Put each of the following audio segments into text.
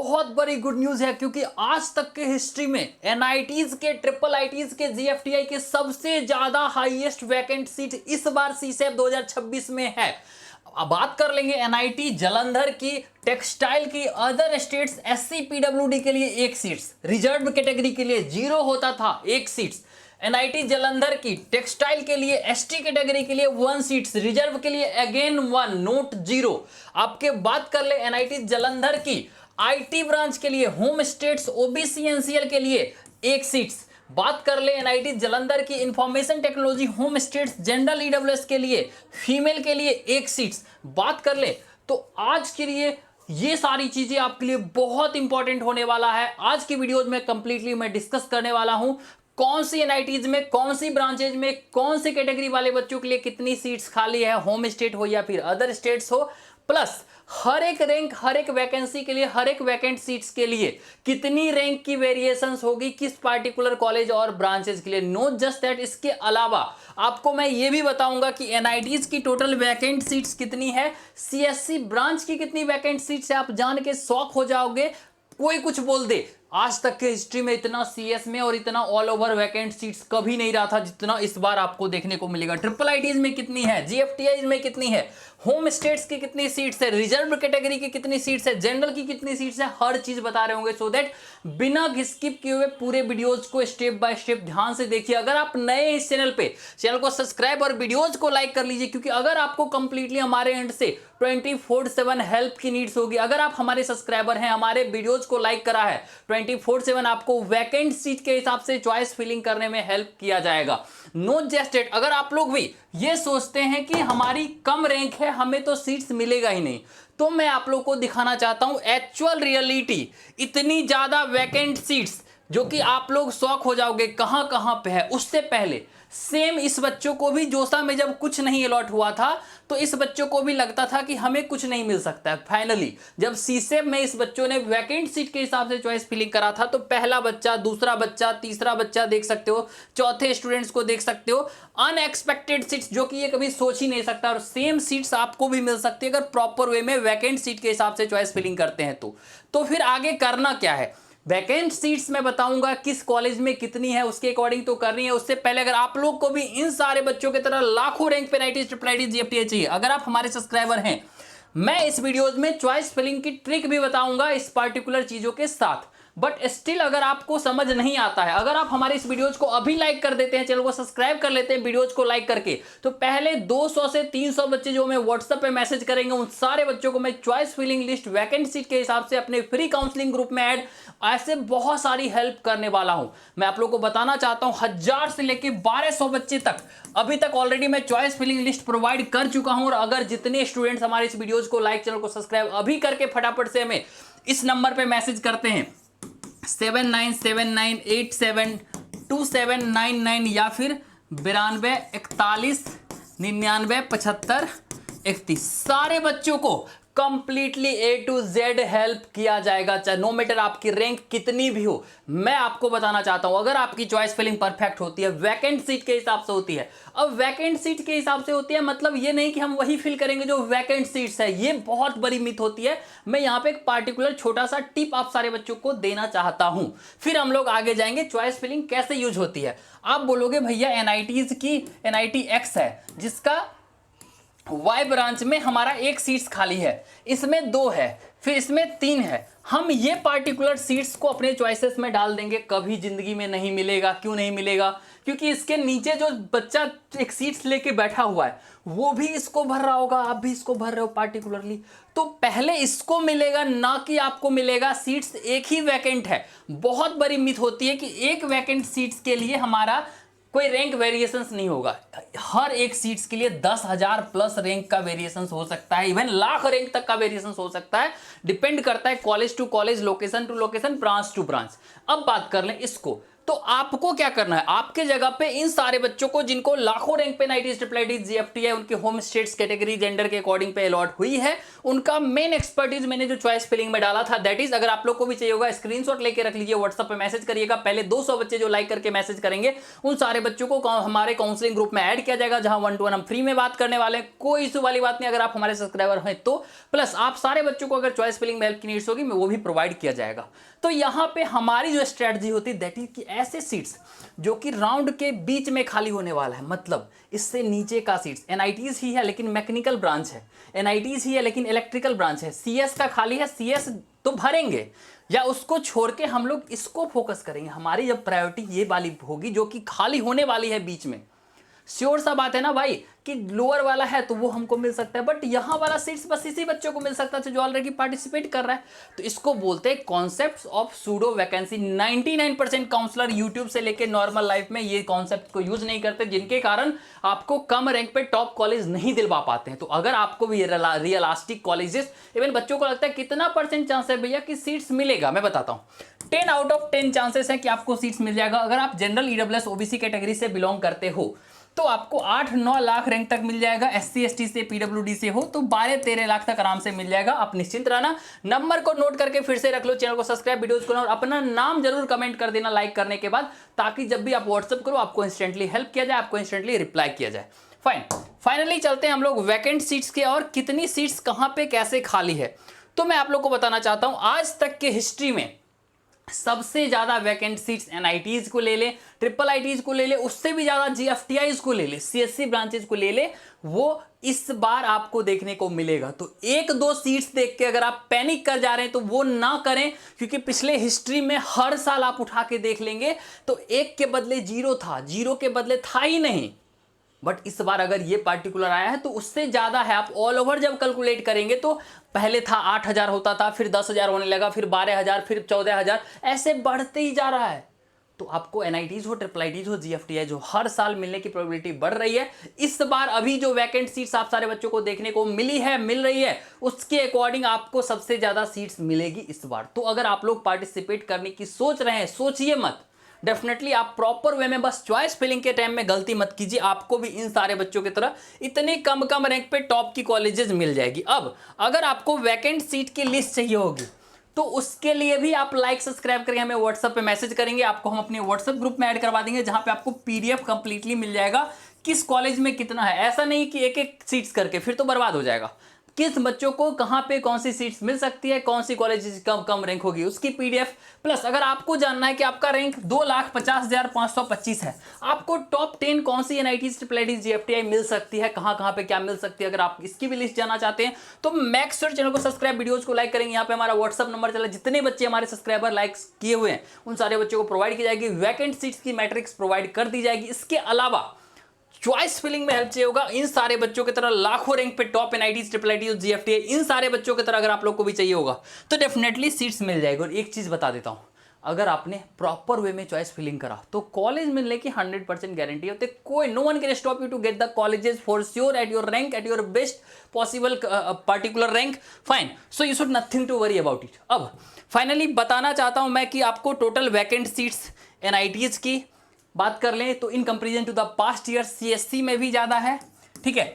बहुत बड़ी good news है, क्योंकि आज तक के हिस्ट्री में एनआईटीज के, ट्रिपल आईटीज के, जीएफटीआई के सबसे ज्यादा हाईएस्ट वैकेंट सीट इस बार सीसेट 2026 में है। अब बात कर लेंगे एनआईटी जालंधर की, टेक्सटाइल की, अदर स्टेट्स एससी पीडब्ल्यूडी के लिए 1 सीट्स, रिजर्व कैटेगरी के लिए 0 होता था 1 सीट्स। एनआईटी जालंधर की टेक्सटाइल के लिए, एसटी कैटेगरी के लिए 1 सीट्स, रिजर्व के लिए अगेन 1, नोट 0। आपके बात कर ले एनआईटी जालंधर की आईटी ब्रांच के लिए, होम स्टेट्स ओबीसी एनसीएल के लिए 1 सीट्स। बात कर ले एनआईटी जालंधर की information technology home states general EWS के लिए, फीमेल के लिए 1 सीट्स। बात कर ले तो आज के लिए ये सारी चीजें आपके लिए बहुत इंपॉर्टेंट होने वाला है। आज की वीडियोज में कंप्लीटली मैं डिस्कस करने वाला हूं कौन सी एनआईटीज में, कौन सी ब्रांचेज में, कौन सी कैटेगरी वाले बच्चों के लिए कितनी सीट्स खाली है, होम स्टेट हो या फिर अदर स्टेट्स हो, प्लस हर एक रैंक, हर एक वैकेंसी के लिए, हर एक वैकेंट सीट्स के लिए कितनी रैंक की वेरिएशंस होगी किस पार्टिकुलर कॉलेज और ब्रांचेज के लिए। नोट जस्ट दैट, इसके अलावा आपको मैं ये भी बताऊंगा कि एनआईटीज की टोटल वैकेंट सीट्स कितनी है, सीएससी ब्रांच की कितनी वैकेंट सीट्स है। आप जान के शॉक हो जाओगे, कोई कुछ बोल दे, आज तक के हिस्ट्री में इतना सीएस में और इतना ऑल ओवर वैकेंट सीट्स कभी नहीं रहा था जितना इस बार आपको देखने को मिलेगा। ट्रिपल आईटीज में कितनी है, जीएफटीआई में कितनी है, होम स्टेट्स की कितनी सीट्स है, रिजर्व कैटेगरी की कितनी सीट्स है, जनरल की कितनी सीट्स है, हर चीज बता रहे होंगे। सो दैट बिना स्किप किए हुए पूरे वीडियोज को स्टेप बाय स्टेप ध्यान से देखिए। अगर आप नए इस चैनल पे, चैनल को सब्सक्राइब और वीडियोज को लाइक कर लीजिए, क्योंकि अगर आपको कंप्लीटली हमारे एंड से 24/7 हेल्प की नीड्स होगी, अगर आप हमारे सब्सक्राइबर हैं, हमारे वीडियोज को लाइक करा है, 24/7 आपको वैकेंट सीट के हिसाब से चॉइस फिलिंग करने में हेल्प किया जाएगा। नोट जस्ट इट, अगर आप लोग भी ये सोचते हैं कि हमारी कम रैंक है, हमें तो सीट्स मिलेगा ही नहीं, तो मैं आप लोग को दिखाना चाहता हूं एक्चुअल रियलिटी। इतनी ज्यादा वैकेंट सीट्स जो कि आप लोग शॉक हो जाओगे कहां कहां पे है। उससे पहले सेम इस बच्चों को भी जोसा में जब कुछ नहीं अलॉट हुआ था तो इस बच्चों को भी लगता था कि हमें कुछ नहीं मिल सकता है। फाइनली जब सीसेट में इस बच्चों ने वैकेंट सीट के हिसाब से चॉइस फिलिंग करा था तो पहला बच्चा, दूसरा बच्चा, तीसरा बच्चा देख सकते हो, चौथे स्टूडेंट्स को देख सकते हो, अनएक्सपेक्टेड सीट्स जो कि ये कभी सोच ही नहीं सकता, और सेम सीट्स आपको भी मिल सकती है अगर प्रॉपर वे में वैकेंट सीट के हिसाब से चॉइस फिलिंग करते हैं। तो फिर आगे करना क्या है, वैकेंट सीट्स मैं बताऊंगा किस कॉलेज में कितनी है, उसके अकॉर्डिंग तो करनी है। उससे पहले अगर आप लोग को भी इन सारे बच्चों की तरह लाखों रैंक पे एनआईटी, ट्रिपल आईटी, जीएफटीआई चाहिए, अगर आप हमारे सब्सक्राइबर हैं, मैं इस वीडियोज में चॉइस फिलिंग की ट्रिक भी बताऊंगा इस पार्टिकुलर चीजों के साथ। बट स्टिल अगर आपको समझ नहीं आता है, अगर आप हमारे इस वीडियोज को अभी लाइक कर देते हैं, चैनल को सब्सक्राइब कर लेते हैं वीडियोज को लाइक करके, तो पहले 200 से 300 बच्चे जो हमें व्हाट्सएप पे मैसेज करेंगे उन सारे बच्चों को मैं choice filling list vacant seat के हिसाब से अपने फ्री काउंसलिंग ग्रुप में ऐड, ऐसे बहुत सारी हेल्प करने वाला हूं। मैं आप लोग को बताना चाहता हूं 1000 से लेके 1200 बच्चे तक अभी तक ऑलरेडी मैं चॉइस फिलिंग लिस्ट प्रोवाइड कर चुका हूं। और अगर जितने स्टूडेंट्स हमारे इस वीडियोज को लाइक, चैनल को सब्सक्राइब अभी करके फटाफट से हमें इस नंबर पर मैसेज करते हैं 7979872799 या फिर 9241997531, सारे बच्चों को completely A to Z help किया जाएगा, चाहे नो मैटर आपकी रैंक कितनी भी हो। मैं आपको बताना चाहता हूं अगर आपकी चॉइस फिलिंग परफेक्ट होती है, वैकेंट सीट के हिसाब से होती है। अब वैकेंट सीट के हिसाब से होती है मतलब ये नहीं कि हम वही फिल करेंगे जो वैकेंट सीट्स है, ये बहुत बड़ी मिथ होती है। मैं यहां पे एक पार्टिकुलर छोटा सा टिप आप सारे बच्चों को देना चाहता हूं, फिर हम लोग आगे जाएंगे चॉइस फिलिंग कैसे यूज होती है। आप बोलोगे भैया एनआईटीज की एनआईटी एक्स है जिसका वाई ब्रांच में हमारा 1 सीट्स खाली है, इसमें 2 है, फिर इसमें 3 है, हम ये पार्टिकुलर सीट्स को अपने चॉइसेस में डाल देंगे, कभी जिंदगी में नहीं मिलेगा। क्यों नहीं मिलेगा? क्योंकि इसके नीचे जो बच्चा एक सीट्स लेके बैठा हुआ है वो भी इसको भर रहा होगा, आप भी इसको भर रहे हो पार्टिकुलरली, तो पहले इसको मिलेगा ना कि आपको मिलेगा। सीट्स एक ही वैकेंट है। बहुत बड़ी मिथ होती है कि एक वैकेंट सीट्स के लिए हमारा कोई रैंक वेरिएशंस नहीं होगा। हर एक सीट्स के लिए 10,000 प्लस रैंक का वेरिएशंस हो सकता है, इवन लाख रैंक तक का वेरिएशंस हो सकता है। डिपेंड करता है college to college, location to location, branch to branch. अब बात कर लें इसको, तो आपको क्या करना है, आपके जगह पे इन सारे बच्चों को जिनको लाखों रैंक पे नाइटीज ट्रिपल आईटीज जीएफटीआई उनके होम स्टेट्स कैटेगरी जेंडर के अकॉर्डिंग पे अलॉट हुई है, उनका मेन एक्सपर्टीज मैंने जो चॉइस फिलिंग में डाला था दैट इज, अगर आप लोग को भी चाहिए होगा स्क्रीनशॉट लेके रख लीजिए, व्हाट्सएप पे मैसेज करिएगा। पहले 200 बच्चे जो लाइक करके मैसेज करेंगे उन सारे बच्चों को हमारे काउंसलिंग ग्रुप में ऐड किया जाएगा, जहां 1 to 1 हम फ्री में बात करने वाले हैं। कोई इशू वाली बात नहीं, अगर आप हमारे सब्सक्राइबर हैं तो। प्लस आप सारे बच्चों को अगर चॉइस फिलिंग में हेल्प की नीड्स होगी वो भी प्रोवाइड किया जाएगा। तो यहां पे हमारी जो स्ट्रेटजी होती है दैट इज कि ऐसे सीट्स जो कि राउंड के बीच में खाली होने वाला है, मतलब इससे नीचे का सीट्स, एनआईटीज ही है लेकिन मैकेनिकल ब्रांच है, एनआईटीज ही है लेकिन इलेक्ट्रिकल ब्रांच है, सीएस का खाली है, सीएस तो भरेंगे या उसको छोड़ के हम लोग इसको फोकस करेंगे। हमारी जब प्रायोरिटी ये वाली होगी जो कि खाली होने वाली है बीच में, श्योर सा बात है ना भाई कि लोअर वाला है तो वो हमको मिल सकता है, बट यहां वाला सीट्स बस इसी बच्चों को मिल सकता है जो ऑलरेडी पार्टिसिपेट कर रहा है। तो इसको बोलते हैं concepts of pseudo vacancy. 99% counsellor YouTube से लेके नॉर्मल लाइफ में ये कॉन्सेप्ट को यूज नहीं करते, जिनके कारण आपको कम रैंक पे टॉप कॉलेज नहीं दिलवा पाते हैं। तो अगर आपको भी रियलिस्टिक कॉलेजेस, इवन बच्चों को लगता है कितना % चांस है भैया कि सीट्स मिलेगा, मैं बताता हूं 10 out of 10 चांसेस है कि आपको सीट्स मिल जाएगा। अगर आप जनरल ईडब्ल्यूएस ओबीसी कैटेगरी से बिलोंग करते हो तो आपको 8-9 लाख रैंक तक मिल जाएगा, एससी एसटी से पीडब्ल्यूडी से हो तो 12-13 लाख तक आराम से मिल जाएगा। आप निश्चिंत रहना, नंबर को नोट करके फिर से रख लो, चैनल को सब्सक्राइब, वीडियोस को और अपना नाम जरूर कमेंट कर देना लाइक करने के बाद, ताकि जब भी आप व्हाट्सअप करो आपको इंस्टेंटली हेल्प किया जाए, आपको इंस्टेंटली रिप्लाई किया जाए। फाइनली चलते हैं हम लोग वैकेंट सीट्स के और कितनी सीट्स कहां पे कैसे खाली है। तो मैं आप लोग को बताना चाहता हूं आज तक के हिस्ट्री में सबसे ज्यादा वैकेंट सीट्स एनआईटीज को ले ले, ट्रिपल आईटीज को ले ले, उससे भी ज्यादा जीएफटीआईज को ले ले, सीएससी ब्रांचेज को ले ले, वो इस बार आपको देखने को मिलेगा। तो 1-2 सीट्स देख के अगर आप पैनिक कर जा रहे हैं तो वो ना करें, क्योंकि पिछले हिस्ट्री में हर साल आप उठा के देख लेंगे तो 1 के बदले 0 था, 0 के बदले था ही नहीं। बट इस बार अगर ये पार्टिकुलर आया है तो उससे ज्यादा है। आप ऑल ओवर जब कैलकुलेट करेंगे तो पहले था 8,000 होता था, फिर 10,000 होने लगा, फिर 12,000, फिर 14,000, ऐसे बढ़ते ही जा रहा है। तो आपको एनआईटीज हो, ट्रिपल आईटीज हो, जीएफटीआई जो हर साल मिलने की प्रोबेबिलिटी बढ़ रही है। इस बार अभी जो वैकेंट सीट्स आप सारे बच्चों को देखने को मिल रही है उसके अकॉर्डिंग आपको सबसे ज्यादा सीट्स मिलेगी इस बार। तो अगर आप लोग पार्टिसिपेट करने की सोच रहे हैं, सोचिए मत, डेफिनेटली आप प्रॉपर वे में बस चॉइस फिलिंग के टाइम में गलती मत कीजिए, आपको भी इन सारे बच्चों की तरह इतने कम रैंक पे टॉप की कॉलेजेस मिल जाएगी। अब अगर आपको वैकेंट सीट की लिस्ट चाहिए होगी तो उसके लिए भी आप लाइक सब्सक्राइब करके हमें व्हाट्सएप पे मैसेज करेंगे, आपको हम अपने व्हाट्सएप ग्रुप में ऐड करवा देंगे, जहां पे आपको पीडीएफ कंप्लीटली मिल जाएगा किस कॉलेज में कितना है। ऐसा नहीं कि एक एक सीट्स करके, फिर तो बर्बाद हो जाएगा। किस बच्चों को कहां पे कौन सी सीट्स मिल सकती है, कौन सी कॉलेज कम रैंक होगी, उसकी पीडीएफ। प्लस अगर आपको जानना है कि आपका रैंक 2,50,525 है, आपको टॉप 10 कौन सी एनआईटीज, ट्रिपल आईटीज, जीएफटीआई मिल सकती है, कहां पे क्या मिल सकती है, अगर आप इसकी भी लिस्ट जानना चाहते हैं तो मेक श्योर चैनल को सब्सक्राइब, वीडियोस को लाइक करेंगे। यहाँ पे हमारा व्हाट्सअप नंबर चला, जितने बच्चे हमारे सब्सक्राइबर लाइक्स किए हुए हैं उन सारे बच्चों को प्रोवाइड की जाएगी, वैकेंट सीट्स की मैट्रिक्स प्रोवाइड कर दी जाएगी। इसके अलावा चॉइस फिलिंग में हेल्प चाहिए होगा इन सारे बच्चों की तरह, लाखों रैंक पे top NITs, triple ITs, GFTI, इन सारे बच्चों की तरह अगर आप लोग को भी चाहिए होगा तो डेफिनेटली सीट्स मिल जाएगी। और एक चीज बता देता हूं, अगर आपने प्रॉपर वे में चॉइस फिलिंग करा तो कॉलेज मिलने की 100% गारंटी होती है। कोई no one can stop you to get the colleges for sure at your rank, at your best possible particular rank. Fine, so you should nothing to worry about it. अब finally बताना चाहता हूं मैं कि आपको टोटल वैकेंट सीट्स एनआईटीज की बात कर लें तो in comparison to the past year CSC में भी ज्यादा है, ठीक है।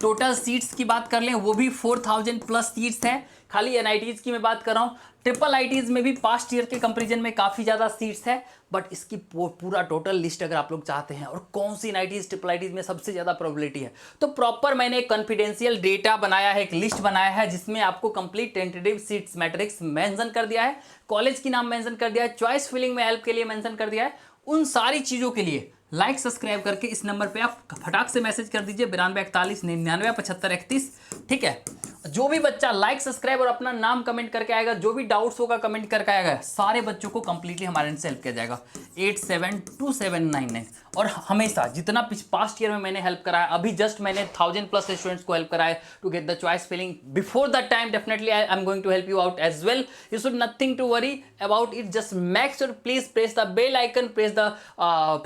टोटल सीट्स की बात कर लें वो भी 4,000 प्लस सीट्स हैं। खाली एनआईटीज की मैं बात कर रहा हूं, ट्रिपल आईटीज में भी पास्ट ईयर के कंपैरिजन में काफी ज्यादा सीट्स है। बट इसकी पूरा टोटल लिस्ट अगर आप लोग चाहते हैं और कौन सी एनआईटीज, ट्रिपल आईटीज में सबसे ज्यादा प्रोबेबिलिटी है, तो प्रॉपर मैंने एक कॉन्फिडेंशियल डेटा बनाया है, एक लिस्ट बनाया है जिसमें आपको complete tentative seats matrix mention कर दिया है, कॉलेज की नाम मेंशन कर दिया है, चॉइस फिलिंग में हेल्प के लिए मेंशन कर दिया है। उन सारी चीजों के लिए लाइक सब्सक्राइब करके इस नंबर पे आप फटाक से मैसेज कर दीजिए 9241997531, ठीक है। जो भी बच्चा लाइक सब्सक्राइब और अपना नाम कमेंट करके आएगा, जो भी डाउट्स होगा कमेंट करके आएगा, सारे बच्चों को कंप्लीटली हमारे से हेल्प किया जाएगा। 872799। और हमेशा जितना पास्ट ईयर में मैंने हेल्प कराया, अभी जस्ट मैंने 1000+ स्टूडेंट्स को हेल्प कराया to get the choice filling before the time, definitely I am going to help you out as well. You should nothing to worry about it, just make sure please press the bell icon, press the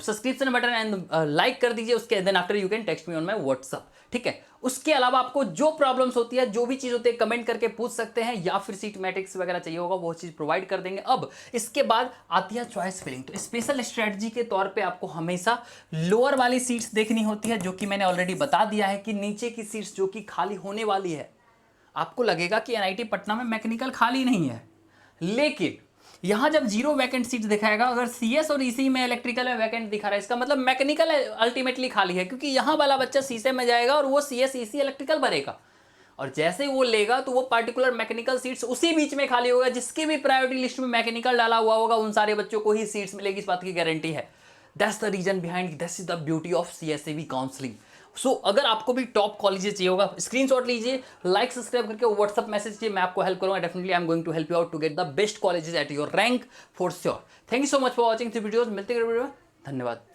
subscription button and like कर दीजिए उसके, then after you can text me on my WhatsApp, ठीक है। उसके अलावा आपको जो problems होती है, जो भी चीज़ होती है, कमेंट करके पूछ सकते हैं, या फिर सीट मैट्रिक्स वगैरह चाहिए होगा वो चीज़ प्रोवाइड कर देंगे। अब इसके बाद आती है चॉइस फिलिंग। तो स्पेशल स्ट्रेटजी के तौर पे आपको हमेशा लोअर वाली सीट्स देखनी होती है, जो कि मैंने ऑलरेडी बता दिया है कि नीचे की सीट्स जो कि खाली होने वाली है, आपको लगेगा कि एनआईटी पटना में मैकेनिकल खाली नहीं है, लेकिन यहां जब 0 वैकेंट सीट दिखाएगा, अगर सीएस और ईसी में इलेक्ट्रिकल में वैकेंट दिखा रहा है, इसका मतलब मैकेनिकल अल्टीमेटली खाली है, क्योंकि यहां वाला बच्चा सीसे में जाएगा और वो सीएस ईसी इलेक्ट्रिकल भरेगा, और जैसे वो लेगा तो वो पर्टिकुलर मैकेनिकल सीट्स उसी बीच में खाली होगा। जिसकी भी प्रायोरिटी लिस्ट में मैकेनिकल डाला हुआ होगा उन सारे बच्चों को ही सीट्स मिलेगी, इस बात की गारंटी है। That's the reason behind, that's is the beauty of CSEB counselling. So अगर आपको भी टॉप कॉलेजेस चाहिए होगा, स्क्रीनशॉट लीजिए, लाइक सब्सक्राइब करके व्हाट्सअप मैसेज कीजिए, मैं आपको हेल्प करूंगा। Definitely I am going to help you out to get the best colleges at your rank for sure. Thank you so much for watching this videos. मिलते हैं अगले video में, धन्यवाद।